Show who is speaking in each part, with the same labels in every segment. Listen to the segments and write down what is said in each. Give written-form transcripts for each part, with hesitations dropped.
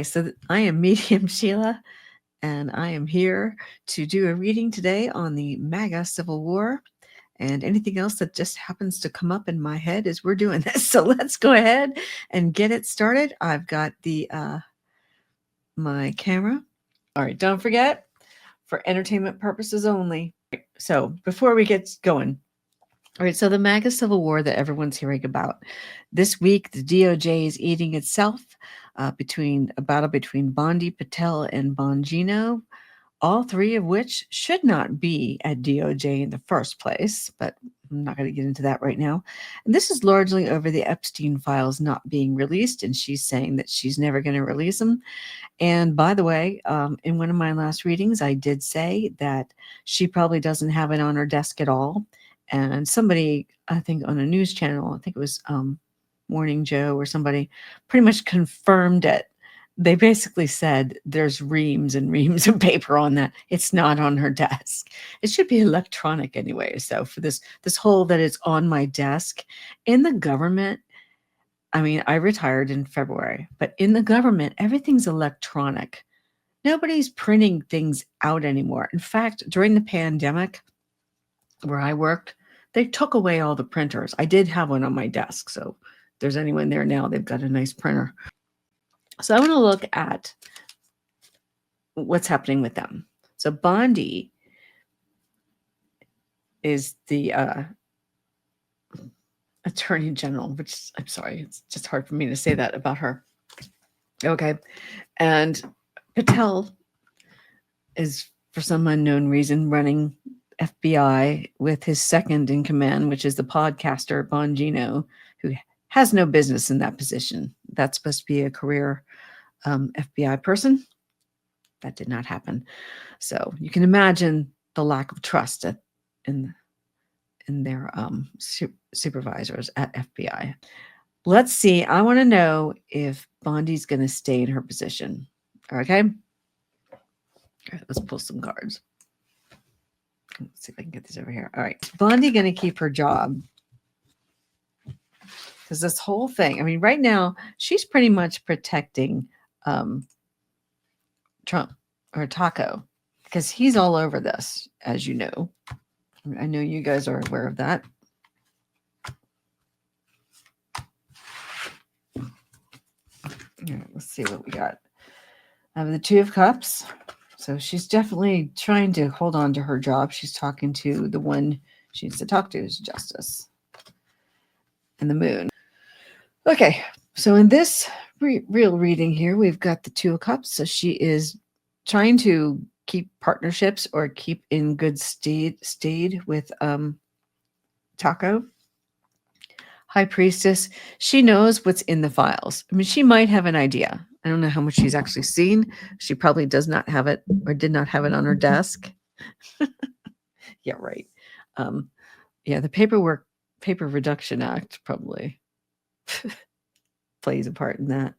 Speaker 1: So I am medium Sheilah, and I am here to do a reading today on the MAGA Civil War and anything else that just happens to come up in my head as we're doing this. So let's go ahead and get it started. I've got the my camera. All right, don't forget, for entertainment purposes only. So before we get going, all right, so the MAGA Civil War that everyone's hearing about. This week, the DOJ is eating itself between a battle between Bondi, Patel, and Bongino, all three of which should not be at DOJ in the first place, but I'm not going to get into that right now. And this is largely over the Epstein files not being released, and she's saying that she's never going to release them. And by the way, in one of my last readings, I did say that she probably doesn't have it on her desk at all. And somebody, I think on a news channel, I think it was Morning Joe or somebody, pretty much confirmed it. They basically said there's reams and reams of paper on that. It's not on her desk. It should be electronic anyway. So for this whole that it's on my desk in the government, I mean, I retired in February, but in the government, everything's electronic. Nobody's printing things out anymore. In fact, during the pandemic where I worked, they took away all the printers. I did have one on my desk. So if there's anyone there now, they've got a nice printer. So I want to look at what's happening with them. So Bondi is the Attorney General, which I'm sorry, it's just hard for me to say that about her. Okay. And Patel is, for some unknown reason, running FBI with his second in command, which is the podcaster Bongino, who has no business in that position. That's supposed to be a career FBI person. That did not happen. So you can imagine the lack of trust in their supervisors at FBI. Let's see. I want to know if Bondi's going to stay in her position. Okay. All right, let's pull some cards. Let's see if I can get these over here. All right. Is Bondi going to keep her job? Because this whole thing, I mean, right now, she's pretty much protecting Trump or Taco because he's all over this, as you know. I know you guys are aware of that. All right, let's see what we got. I have the Two of Cups. So she's definitely trying to hold on to her job. She's talking to the one she needs to talk to, is Justice. And the Moon. Okay, so in this real reading here, we've got the Two of Cups. So she is trying to keep partnerships or keep in good stead with Taco. High Priestess, she knows what's in the files. I mean, she might have an idea. I don't know how much she's actually seen. She probably does not have it or did not have it on her desk. Yeah, right. Yeah, the Paper Reduction Act probably plays a part in that.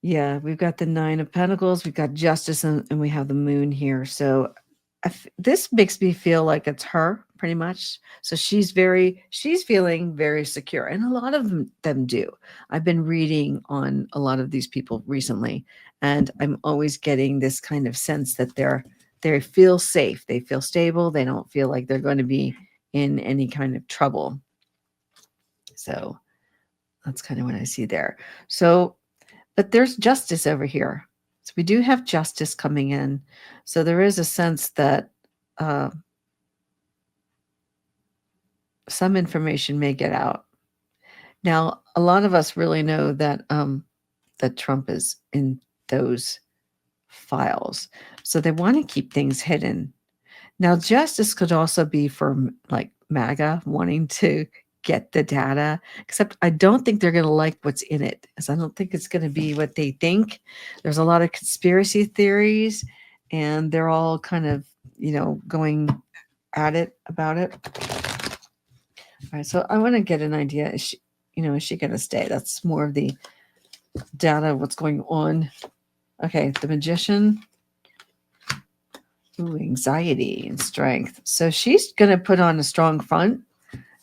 Speaker 1: Yeah, we've got the Nine of Pentacles, we've got Justice, and we have the Moon here. So this makes me feel like it's her pretty much. So she's feeling very secure, and a lot of them do. I've been reading on a lot of these people recently, and I'm always getting this kind of sense that they feel safe, they feel stable, they don't feel like they're going to be in any kind of trouble. So that's kind of what I see there. So, but there's Justice over here. So we do have Justice coming in. So there is a sense that some information may get out. Now, a lot of us really know that that Trump is in those files. So they want to keep things hidden. Now, Justice could also be for like MAGA wanting to get the data, except I don't think they're going to like what's in it, because I don't think it's going to be what they think. There's a lot of conspiracy theories, and they're all kind of, going at it about it. All right, so I want to get an idea. Is she going to stay? That's more of the data, what's going on. Okay, the Magician. Ooh, anxiety and strength. So she's going to put on a strong front.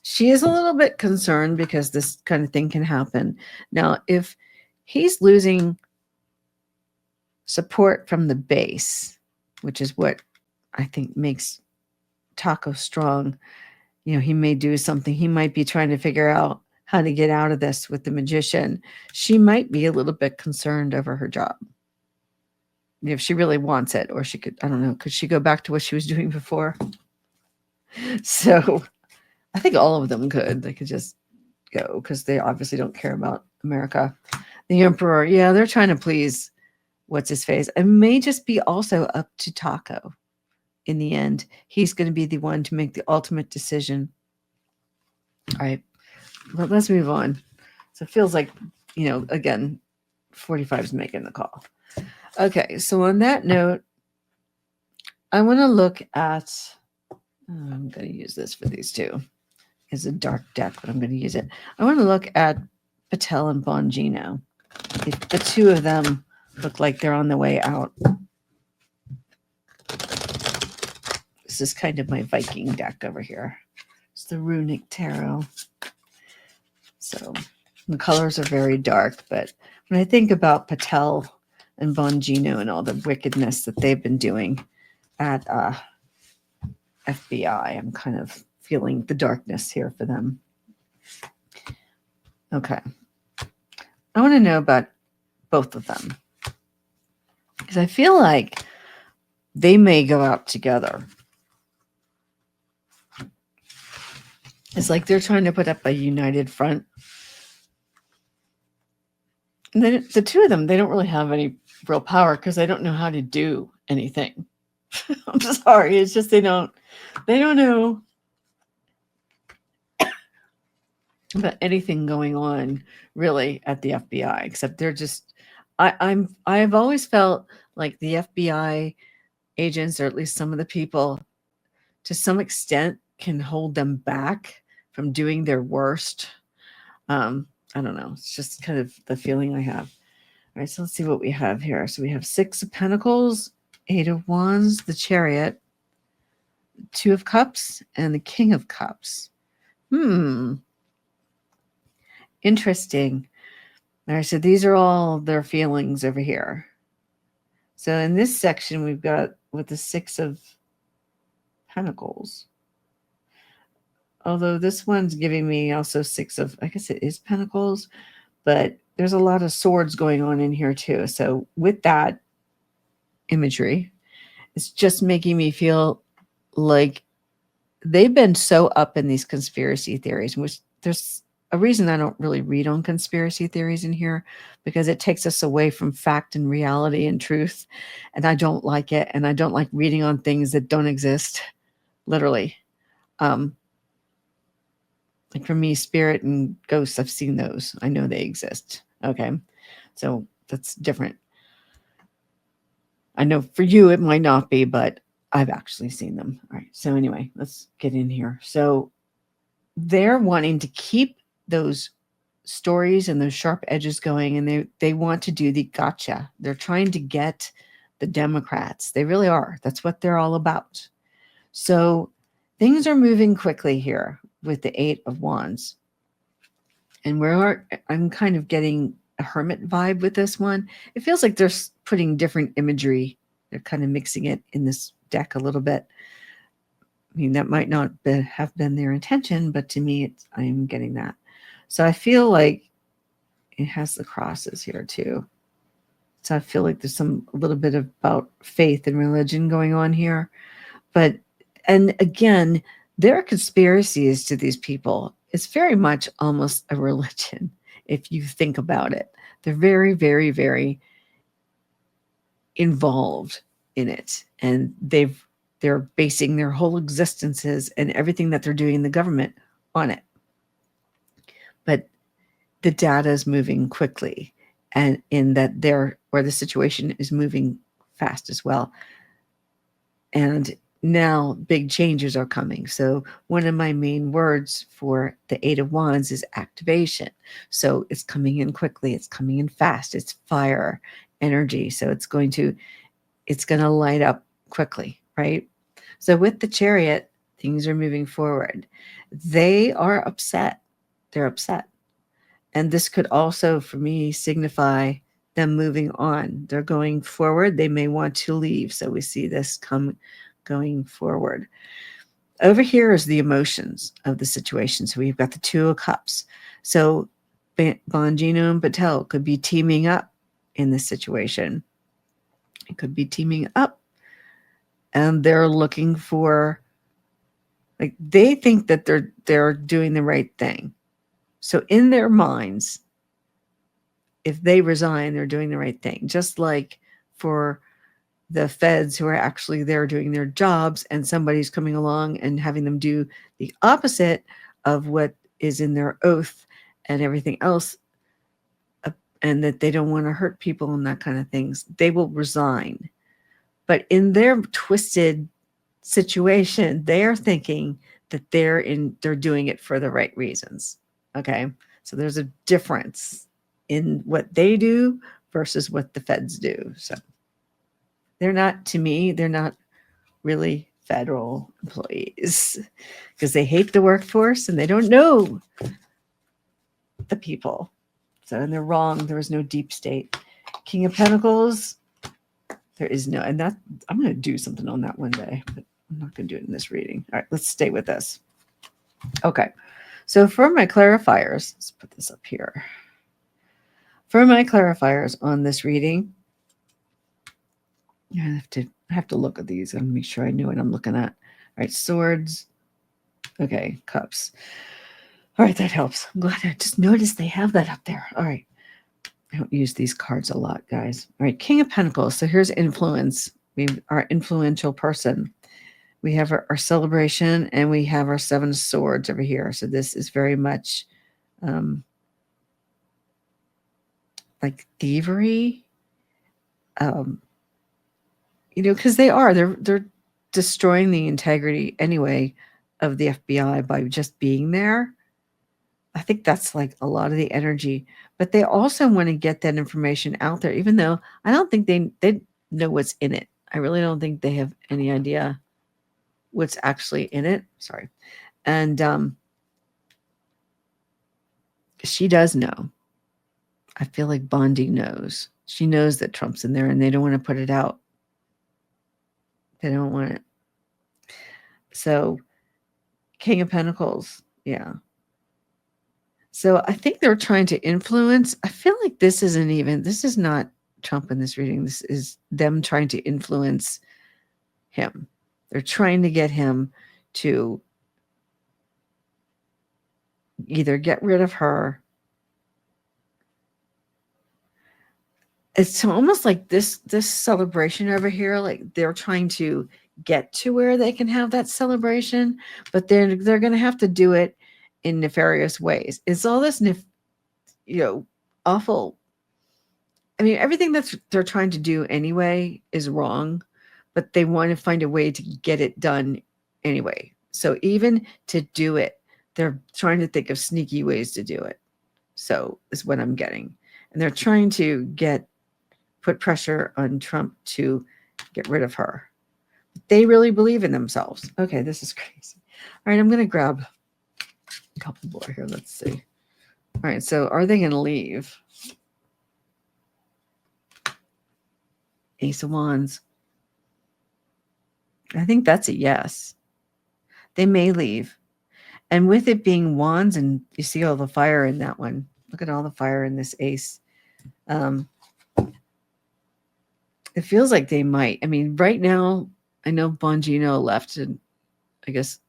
Speaker 1: She is a little bit concerned because this kind of thing can happen. Now, if he's losing support from the base, which is what I think makes Taco strong, he may do something. He might be trying to figure out how to get out of this with the magician. She might be a little bit concerned over her job. If she really wants it, or she could, I don't know, could she go back to what she was doing before? So I think all of them could. They could just go because they obviously don't care about America. The emperor, yeah, they're trying to please what's his face. It may just be also up to Taco. In the end, he's going to be the one to make the ultimate decision. All right, well, let's move on. So it feels like, again, 45 is making the call. Okay, so on that note, I want to look at, I'm going to use this for these two. It's a dark deck, but I'm going to use it. I want to look at Patel and Bongino. If the two of them look like they're on the way out. This is kind of my Viking deck over here. It's the Runic Tarot. So the colors are very dark, but when I think about Patel and Bongino and all the wickedness that they've been doing at FBI, I'm kind of feeling the darkness here for them. Okay. I want to know about both of them because I feel like they may go out together. It's like they're trying to put up a united front. And then the two of them, they don't really have any real power because they don't know how to do anything. I'm sorry. It's just they don't know about anything going on really at the FBI, except they're just I've always felt like the FBI agents, or at least some of the people, to some extent can hold them back from doing their worst. I don't know. It's just kind of the feeling I have. All right, so let's see what we have here. So we have 6 of Pentacles, 8 of Wands, the Chariot, 2 of Cups, and the King of Cups. Interesting. All right, so these are all their feelings over here. So in this section, we've got with the 6 of Pentacles. Although this one's giving me also 6 of, I guess it is Pentacles, but there's a lot of swords going on in here too. So with that imagery, it's just making me feel like they've been so up in these conspiracy theories, which there's a reason I don't really read on conspiracy theories in here, because it takes us away from fact and reality and truth. And I don't like it. And I don't like reading on things that don't exist, literally. Like for me, spirit and ghosts, I've seen those. I know they exist. Okay. So that's different. I know for you, it might not be, but I've actually seen them. All right. So anyway, let's get in here. So they're wanting to keep those stories and those sharp edges going, and they want to do the gotcha. They're trying to get the Democrats. They really are. That's what they're all about. So things are moving quickly here with the 8 of Wands. And I'm kind of getting a hermit vibe with this one. It feels like they're putting different imagery. They're kind of mixing it in this deck a little bit. I mean, that might not have been their intention, but to me, I'm getting that. So I feel like it has the crosses here too. So I feel like there's a little bit about faith and religion going on here. And again, there are conspiracies to these people. It's very much almost a religion, if you think about it. They're very, very, very involved in it. And they're basing their whole existences and everything that they're doing in the government on it. But the data is moving quickly, and in that where the situation is moving fast as well. And now big changes are coming. So one of my main words for the 8 of Wands is activation. So it's coming in quickly. It's coming in fast. It's fire energy. So it's going to light up quickly, right? So with the Chariot, Things are moving forward. They are upset. They're upset. And this could also, for me, signify them moving on. They're going forward. They may want to leave. So we see this going forward. Over here is the emotions of the situation. So we've got the Two of Cups. So Bongino and Patel could be teaming up in this situation. It could be teaming up, and they're looking for, like, they think that they're doing the right thing. So in their minds, if they resign, they're doing the right thing. Just like for the feds who are actually there doing their jobs, and somebody's coming along and having them do the opposite of what is in their oath and everything else, and that they don't want to hurt people and that kind of things, they will resign. But in their twisted situation, they're thinking that they're doing it for the right reasons. Okay. So there's a difference in what they do versus what the feds do. So they're not, to me, they're not really federal employees, because they hate the workforce and they don't know the people. So, and they're wrong. There is no deep state. King of Pentacles, there is no, and that, I'm going to do something on that one day, but I'm not going to do it in this reading. All right, let's stay with this. Okay. So for my clarifiers, let's put this up here. For my clarifiers on this reading, I have to look at these and make sure I know what I'm looking at. All right, swords. Okay, cups. All right, that helps. I'm glad I just noticed they have that up there. All right. I don't use these cards a lot, guys. All right, King of Pentacles. So here's influence. We are influential person. We have our celebration, and we have our Seven of Swords over here. So this is very much like thievery. Because they're destroying the integrity anyway of the FBI by just being there. I think that's like a lot of the energy, but they also want to get that information out there, even though I don't think they know what's in it. I really don't think they have any idea what's actually in it. Sorry. And she does know. I feel like Bondi knows. She knows that Trump's in there, and they don't want to put it out. They don't want it. So King of Pentacles. Yeah. So I think they're trying to influence. I feel like this is not Trump in this reading. This is them trying to influence him. They're trying to get him to either get rid of her. It's almost like this celebration over here, like they're trying to get to where they can have that celebration, but they're going to have to do it in nefarious ways. It's all this awful. I mean, everything they're trying to do anyway is wrong, but they want to find a way to get it done anyway. So even to do it, they're trying to think of sneaky ways to do it. So is what I'm getting. And they're trying to put pressure on Trump to get rid of her. They really believe in themselves. Okay, this is crazy. All right, I'm going to grab a couple more here. Let's see. All right, so are they going to leave? Ace of Wands. I think that's a yes. They may leave. And with it being wands, and you see all the fire in that one. Look at all the fire in this ace. It feels like they might. I mean, right now, I know Bongino left, and I guess.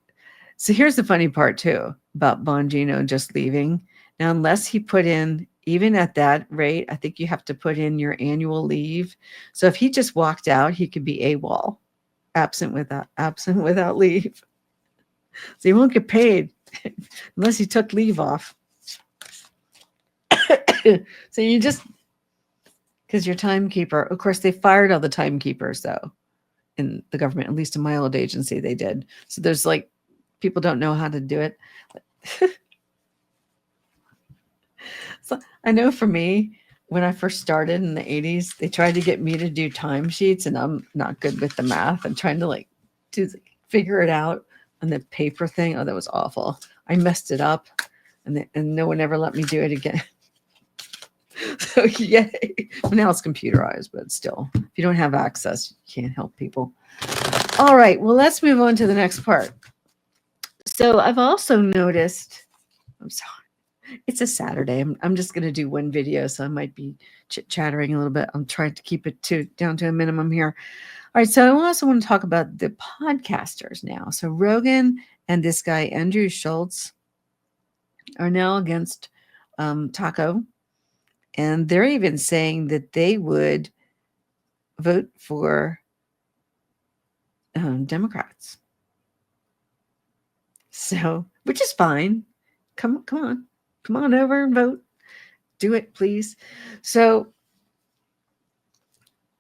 Speaker 1: So here's the funny part too about Bongino just leaving. Now, unless he put in, even at that rate, I think you have to put in your annual leave. So if he just walked out, he could be AWOL, absent without leave. So he won't get paid unless he took leave off. So you just, because your timekeeper, of course, they fired all the timekeepers though in the government, at least in my old agency, they did. So there's like, people don't know how to do it. So I know for me, when I first started in the 80s, they tried to get me to do timesheets, and I'm not good with the math. I'm trying to figure it out. And the paper thing, oh, that was awful. I messed it up, and no one ever let me do it again. So yay. Now it's computerized, but still, if you don't have access, you can't help people. All right, well, let's move on to the next part. So I've also noticed, I'm sorry, it's a Saturday. I'm just going to do one video, so I might be chit-chattering a little bit. I'm trying to keep it down to a minimum here. All right, so I also want to talk about the podcasters now. So Rogan and this guy, Andrew Schultz, are now against Taco. And they're even saying that they would vote for Democrats. So, which is fine. Come on over and vote. Do it, please. So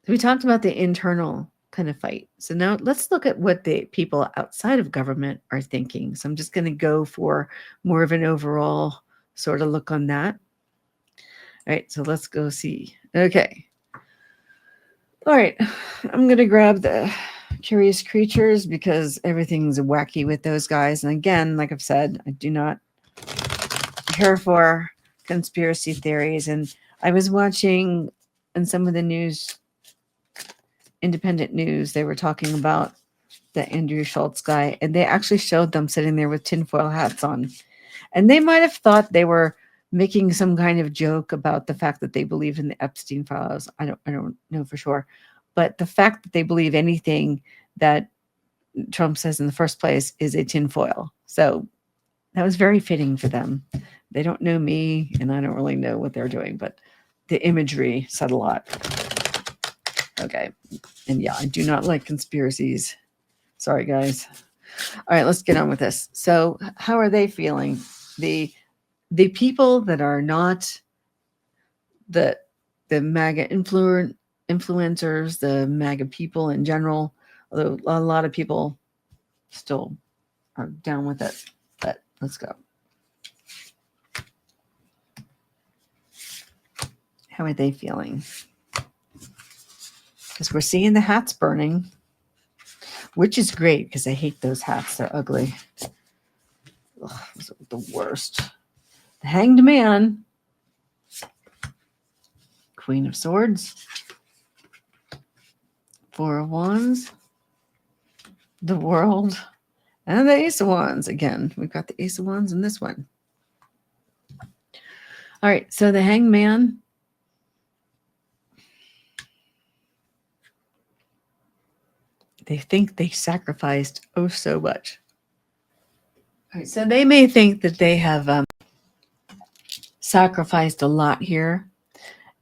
Speaker 1: we talked about the internal kind of fight. So now let's look at what the people outside of government are thinking. So I'm just going to go for more of an overall sort of look on that. All right, so let's go see. Okay. All right, I'm going to grab the Curious Creatures because everything's wacky with those guys. And again, like I've said, I do not care for conspiracy theories. And I was watching in some of the news, independent news, they were talking about the Andrew Schultz guy, and they actually showed them sitting there with tinfoil hats on. And they might have thought they were making some kind of joke about the fact that they believe in the Epstein files. I don't know for sure. But the fact that they believe anything that Trump says in the first place is a tinfoil. So that was very fitting for them. They don't know me, and I don't really know what they're doing, but the imagery said a lot. Okay. And yeah, I do not like conspiracies. Sorry, guys. All right, let's get on with this. So how are they feeling? The people that are not the MAGA influencers, the MAGA people in general, although a lot of people still are down with it. But let's go. How are they feeling? Because we're seeing the hats burning, which is great because I hate those hats. They're ugly. Ugh, those are the worst. The Hanged Man. Queen of Swords. Four of Wands. The World. And the Ace of Wands. Again, we've got the Ace of Wands in this one. All right, so the Hanged Man. They think they sacrificed so much. All right, so they may think that they have sacrificed a lot here,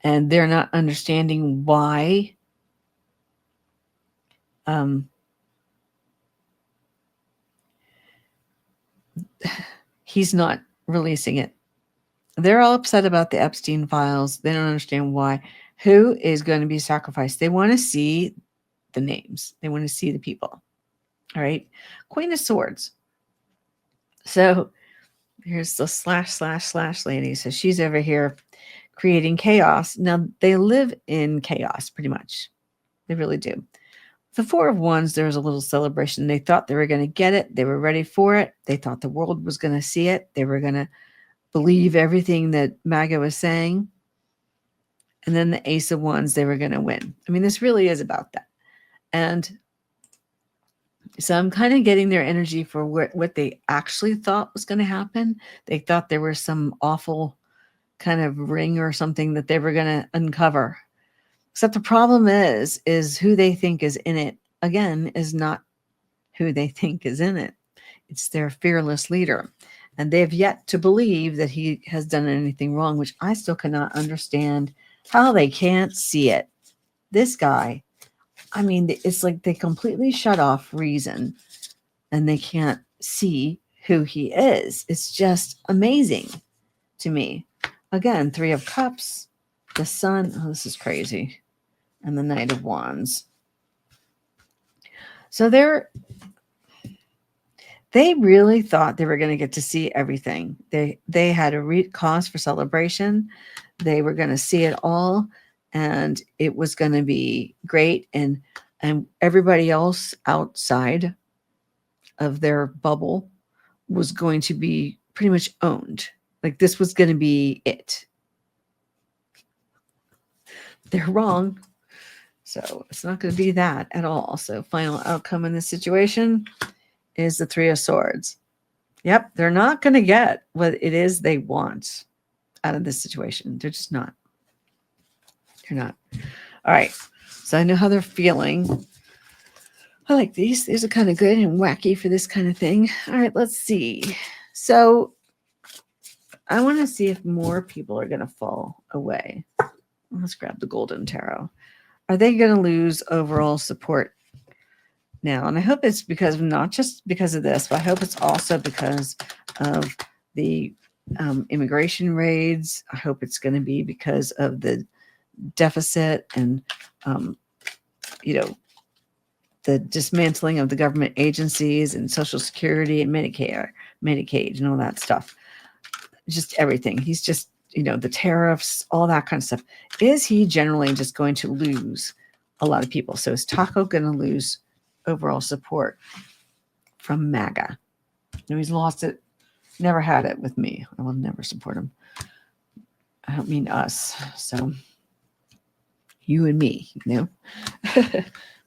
Speaker 1: and they're not understanding why. He's not releasing it. They're all upset about the Epstein files. They don't understand why. Who is going to be sacrificed? They want to see the names. They want to see the people. All right. Queen of Swords. So here's the / lady. So she's over here creating chaos. Now they live in chaos pretty much. They really do. The Four of Wands, there was a little celebration. They thought they were going to get it. They were ready for it. They thought the world was going to see it. They were going to believe everything that MAGA was saying. And then the Ace of Wands, they were going to win. I mean, this really is about that. And so I'm kind of getting their energy for what they actually thought was going to happen. They thought there was some awful kind of ring or something that they were going to uncover. Except the problem is who they think is in it, again, is not who they think is in it. It's their fearless leader. And they have yet to believe that he has done anything wrong, which I still cannot understand how they can't see it. This guy, I mean, it's like they completely shut off reason and they can't see who he is. It's just amazing to me. Again, Three of Cups, the Sun. Oh, this is crazy. And the Knight of Wands. So they really thought they were going to get to see everything. They had a cause for celebration. They were going to see it all, and it was going to be great. And everybody else outside of their bubble was going to be pretty much owned. Like this was going to be it. They're wrong. So it's not going to be that at all. So final outcome in this situation is the Three of Swords. Yep, they're not going to get what it is they want out of this situation. They're just not. They're not. All right. So I know how they're feeling. I like these. These are kind of good and wacky for this kind of thing. All right, let's see. So I want to see if more people are going to fall away. Let's grab the Golden Tarot. Are they going to lose overall support now? And I hope it's because not just because of this, but I hope it's also because of the immigration raids. I hope it's going to be because of the deficit and, the dismantling of the government agencies and Social Security and Medicaid and all that stuff. Just everything. He's just, the tariffs, all that kind of stuff. Is he generally just going to lose a lot of people? So is Taco going to lose overall support from MAGA? He's lost it. Never had it with me. I will never support him. I don't mean us. So you and me,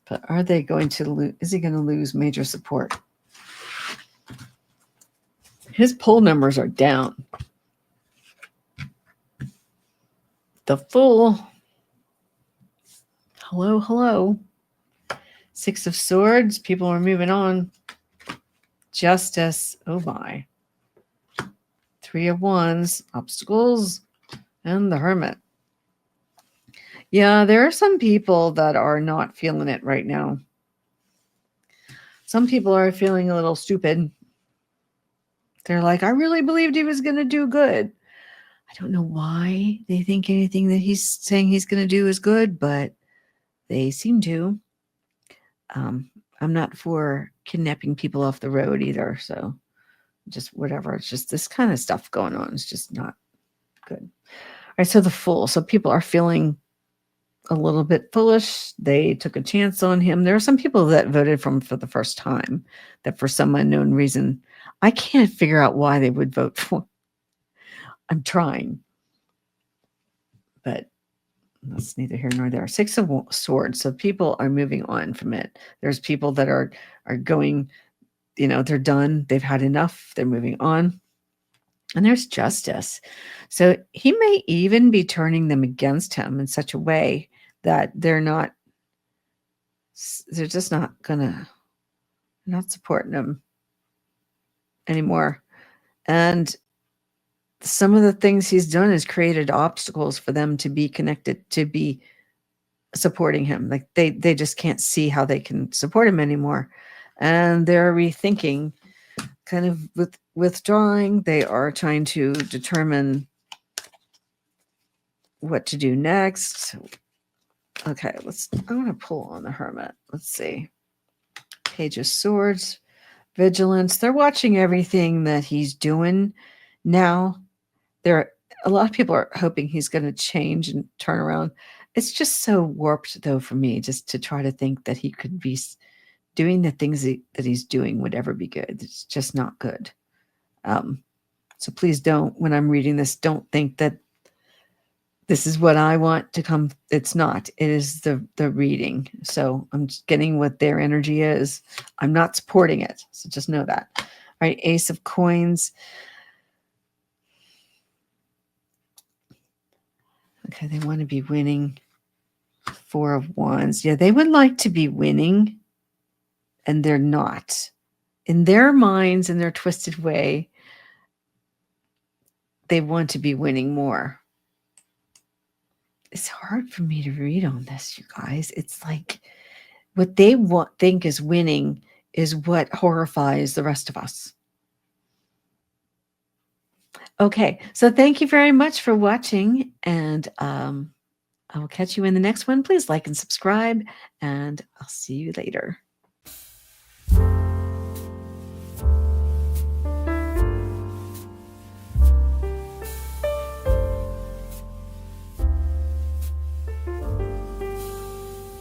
Speaker 1: But are they going to lose? Is he going to lose major support? His poll numbers are down. The Fool. Hello, hello. Six of Swords. People are moving on. Justice. Oh my. Three of Wands. Obstacles. And the Hermit. Yeah, there are some people that are not feeling it right now. Some people are feeling a little stupid. They're like, I really believed he was going to do good. I don't know why they think anything that he's saying he's going to do is good, but they seem to. I'm not for kidnapping people off the road either. So just whatever. It's just this kind of stuff going on. It's just not good. All right. So the Fool. So people are feeling a little bit foolish. They took a chance on him. There are some people that voted for him for the first time that for some unknown reason, I can't figure out why they would vote for him. I'm trying, but that's neither here nor there. Six of Swords. So people are moving on from it. There's people that are going, they're done. They've had enough. They're moving on. And there's Justice. So he may even be turning them against him in such a way that they're just not supporting him anymore. And some of the things he's done has created obstacles for them to be connected, to be supporting him. Like they just can't see how they can support him anymore. And they're rethinking, kind of withdrawing. They are trying to determine what to do next. Okay, I want to pull on the Hermit. Let's see. Page of Swords, Vigilance. They're watching everything that he's doing now. A lot of people are hoping he's going to change and turn around. It's just so warped, though, for me, just to try to think that he could be doing the things that he's doing would ever be good. It's just not good. So please don't, when I'm reading this, don't think that this is what I want to come. It's not. It is the reading. So I'm just getting what their energy is. I'm not supporting it. So just know that. All right, Ace of Coins. Okay, they want to be winning. Four of Wands. Yeah, they would like to be winning, and they're not. In their minds, in their twisted way, they want to be winning more. It's hard for me to read on this, you guys. It's like what they think is winning is what horrifies the rest of us. Okay, so thank you very much for watching, and I will catch you in the next one. Please like and subscribe, and I'll see you later.